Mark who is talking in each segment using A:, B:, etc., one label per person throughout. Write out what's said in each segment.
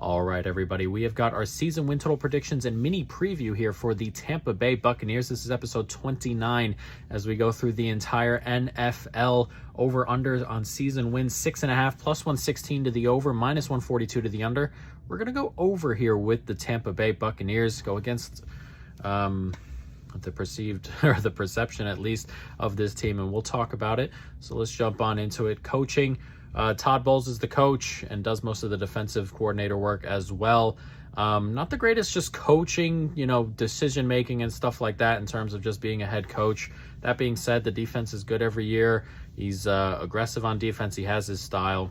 A: All right, everybody, we have got our season win total predictions and mini preview here for the Tampa Bay Buccaneers. This is episode 29 as we go through the entire NFL. Over-under on season wins, 6.5, plus 116 to the over, minus 142 to the under. We're going to go over here with the Tampa Bay Buccaneers, go against the perceived, or the perception at least, of this team, and we'll talk about it. So let's jump on into it. Coaching. Todd Bowles is the coach and does most of the defensive coordinator work as well. Not the greatest just coaching, decision making and stuff like that in terms of just being a head coach. That being said, the defense is good every year. He's aggressive on defense. He has his style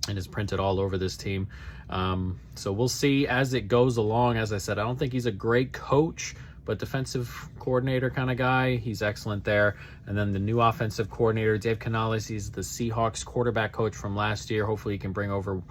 A: and is printed all over this team. So we'll see as it goes along. As I said, I don't think he's a great coach, but defensive coordinator kind of guy, he's excellent there. And then the new offensive coordinator, Dave Canales, he's the Seahawks quarterback coach from last year. Hopefully he can bring over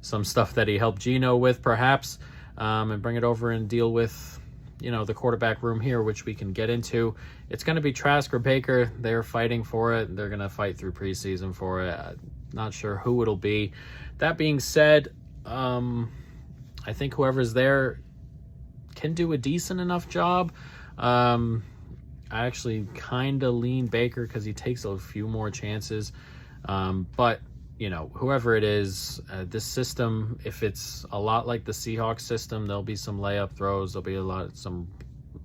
A: some stuff that he helped Geno with, perhaps, and bring it over and deal with, the quarterback room here, which we can get into. It's going to be Trask or Baker. They're fighting for it. They're going to fight through preseason for it. Not sure who it'll be. That being said, I think whoever's there can do a decent enough job. I actually kind of lean Baker because he takes a few more chances. But, whoever it is, this system, if it's a lot like the Seahawks system, there'll be some layup throws. There'll be some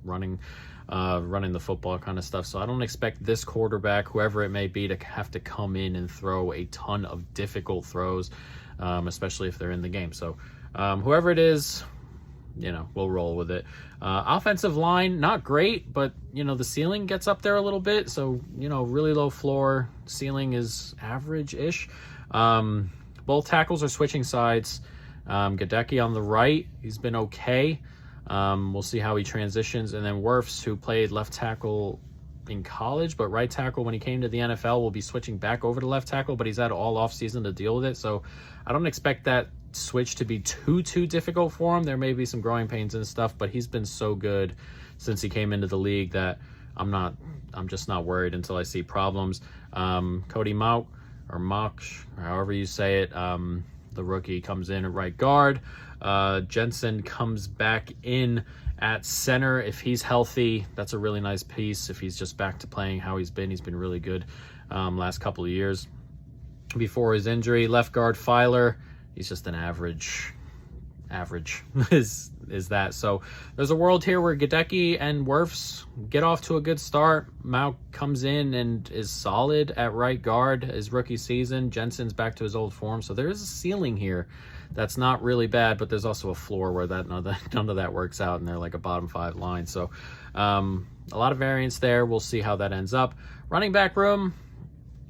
A: running the football kind of stuff. So I don't expect this quarterback, whoever it may be, to have to come in and throw a ton of difficult throws, especially if they're in the game. So whoever it is, we'll roll with it. Offensive line, not great, but, the ceiling gets up there a little bit. So, really low floor. Ceiling is average-ish. Both tackles are switching sides. Gadecki on the right, he's been okay. We'll see how he transitions. And then Wirfs, who played left tackle in college, but right tackle when he came to the NFL, will be switching back over to left tackle, but he's had all offseason to deal with it. So I don't expect that switch to be too difficult for him. There may be some growing pains and stuff, but he's been so good since he came into the league that I'm just not worried until I see problems. Cody Mauch, or however you say it, the rookie, comes in at right guard. Jensen comes back in at center. If he's healthy, that's a really nice piece. If he's just back to playing how he's been really good last couple of years before his injury. Left guard Filer, he's just an average is that. So there's a world here where Gadecki and Wirfs get off to a good start. Mauch comes in and is solid at right guard his rookie season. Jensen's back to his old form. So there is a ceiling here that's not really bad, but there's also a floor where none of that works out, and they're like a bottom 5 line. So a lot of variance there. We'll see how that ends up. Running back room,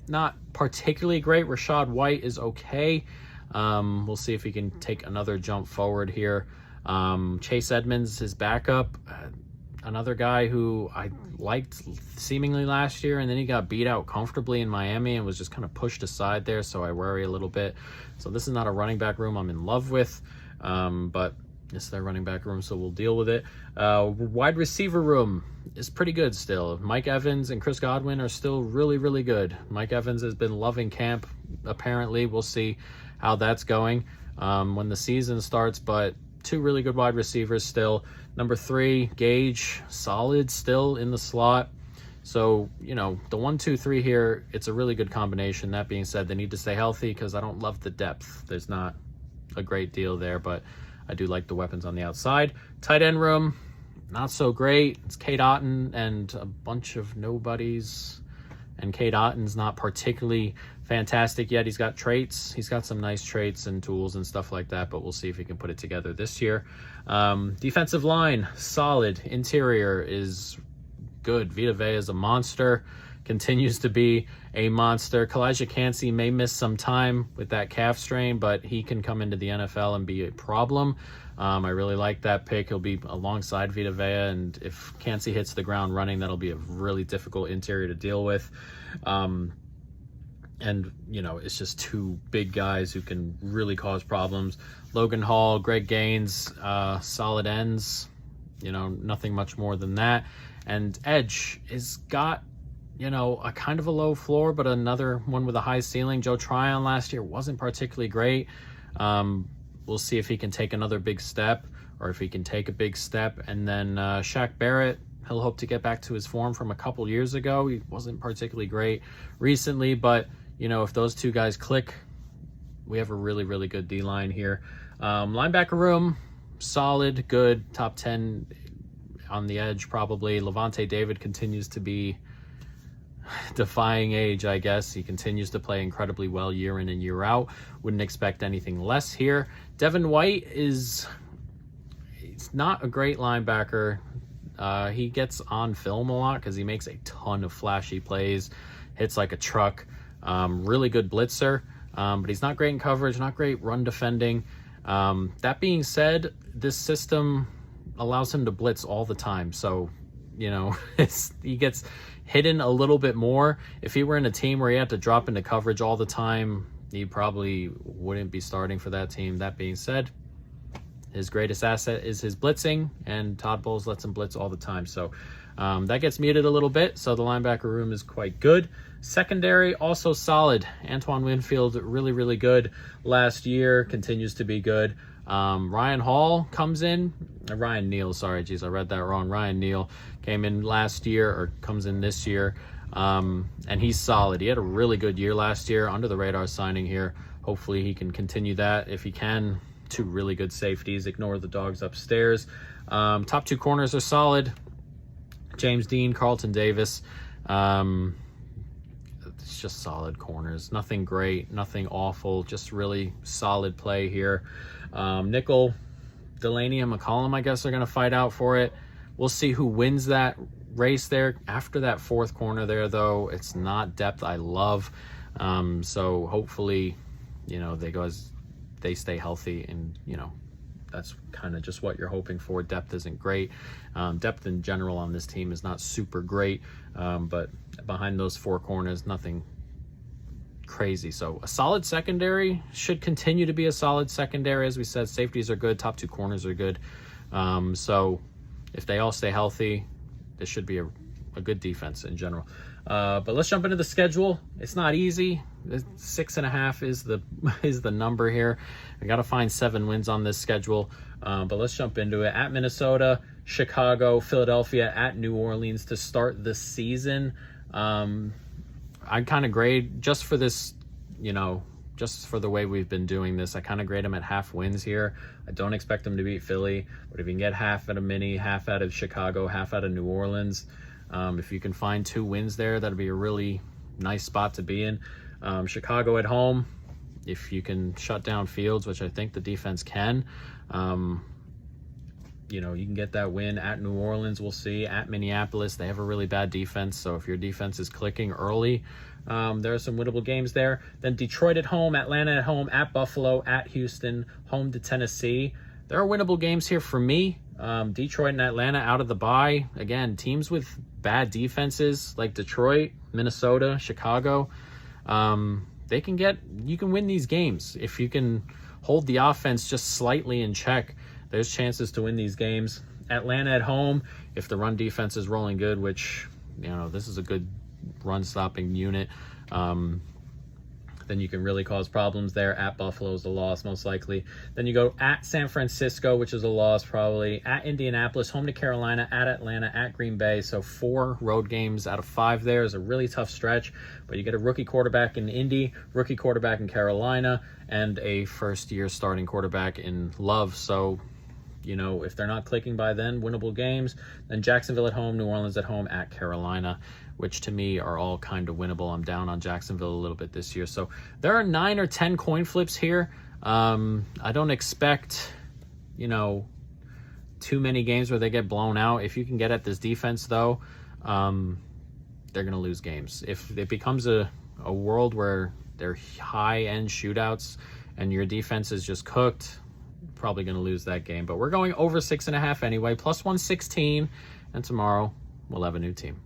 A: not particularly great. Rashad White is okay. We'll see if he can take another jump forward here. Chase Edmonds, his backup, another guy who I liked seemingly last year, and then he got beat out comfortably in Miami and was just kind of pushed aside there, so I worry a little bit. So this is not a running back room I'm in love with, but it's their running back room, so we'll deal with it. Wide receiver room is pretty good still. Mike Evans and Chris Godwin are still really, really good. Mike Evans has been loving camp, apparently. We'll see how that's going when the season starts, but 2 really good wide receivers still. Number 3, Gage, solid still in the slot. So, the 1, 2, 3 here, it's a really good combination. That being said, they need to stay healthy because I don't love the depth. There's not a great deal there, but I do like the weapons on the outside. Tight end room, not so great. It's Cade Otton and a bunch of nobodies. And Cade Otton's not particularly fantastic yet. He's got traits. He's got some nice traits and tools and stuff like that, but we'll see if he can put it together this year. Defensive line, solid. Interior is good. Vita Vea is a monster, continues to be a monster. Kalijah Kancey may miss some time with that calf strain, but he can come into the NFL and be a problem. I really like that pick. He'll be alongside Vita Vea, and if Kancey hits the ground running, that'll be a really difficult interior to deal with. And, it's just 2 big guys who can really cause problems. Logan Hall, Greg Gaines, solid ends, nothing much more than that. And edge has got, a kind of a low floor, but another one with a high ceiling. Joe Tryon last year wasn't particularly great. We'll we'll see if he can take another big step, or if he can take a big step. And then Shaq Barrett, he'll hope to get back to his form from a couple years ago. He wasn't particularly great recently, but, you know, if those two guys click, we have a really, really good D-line here. Linebacker room, solid, good, top 10 on the edge probably. Levante David continues to be defying age, I guess. He continues to play incredibly well year in and year out. Wouldn't expect anything less here. Devin White he's not a great linebacker. He gets on film a lot because he makes a ton of flashy plays, hits like a truck. Really good blitzer, but he's not great in coverage, not great run defending. That being said, this system allows him to blitz all the time, so you know, he gets hidden a little bit more. If he were in a team where he had to drop into coverage all the time, he probably wouldn't be starting for that team. That being said, his greatest asset is his blitzing, and Todd Bowles lets him blitz all the time. So that gets muted a little bit, so the linebacker room is quite good. Secondary, also solid. Antoine Winfield, really, really good last year, continues to be good. Ryan Hall comes in. Ryan Neal, sorry, geez, I read that wrong. Ryan Neal came in last year, or comes in this year, and he's solid. He had a really good year last year, under the radar signing here. Hopefully he can continue that if he can. Two really good safeties. Ignore the dogs upstairs. Top two corners are solid. James Dean, Carlton Davis. It's just solid corners. Nothing great, nothing awful. Just really solid play here. Nickel, Delaney and McCollum, I guess, are going to fight out for it. We'll see who wins that race there. After that fourth corner there, though, it's not depth I love. So hopefully, you know, they stay healthy, and, you know, that's kind of just what you're hoping for. Depth isn't great. Depth in general on this team is not super great, but behind those four corners, nothing crazy. So a solid secondary, should continue to be a solid secondary. As we said, safeties are good, top two corners are good. So if they all stay healthy, this should be a good defense in general. But let's jump into the schedule. It's not easy. 6.5 is the number here. I got to find 7 wins on this schedule. But let's jump into it. At Minnesota, Chicago, Philadelphia, at New Orleans to start the season. I kind of grade, just for this, you know, just for the way we've been doing this, I kind of grade them at half wins here. I don't expect them to beat Philly, but if you can get half out of Mini, half out of Chicago, half out of New Orleans, if you can find 2 wins there, that'd be a really nice spot to be in. Chicago at home, if you can shut down Fields, which I think the defense can, you know, you can get that win. At New Orleans, we'll see. At Minneapolis, they have a really bad defense, so if your defense is clicking early, there are some winnable games there. Then Detroit at home, Atlanta at home, at Buffalo, at Houston, home to Tennessee. There are winnable games here for me. Detroit and Atlanta out of the bye. Again, teams with bad defenses like Detroit, Minnesota, Chicago, you can win these games. If you can hold the offense just slightly in check, there's chances to win these games. Atlanta at home, if the run defense is rolling good, which, you know, this is a good run stopping unit, then you can really cause problems there. At Buffalo is a loss, most likely. Then you go at San Francisco, which is a loss probably. At Indianapolis, home to Carolina, at Atlanta, at Green Bay. So 4 road games out of 5 there is a really tough stretch. But you get a rookie quarterback in Indy, rookie quarterback in Carolina, and a first-year starting quarterback in Love. So, you know, if they're not clicking by then, winnable games. Then Jacksonville at home, New Orleans at home, at Carolina, which to me are all kind of winnable. I'm down on Jacksonville a little bit this year. So there are 9 or 10 coin flips here. I don't expect, you know, too many games where they get blown out. If you can get at this defense, though, they're going to lose games. If it becomes a world where they're high-end shootouts and your defense is just cooked, probably going to lose that game. But we're going over 6.5 anyway, plus 116, and tomorrow we'll have a new team.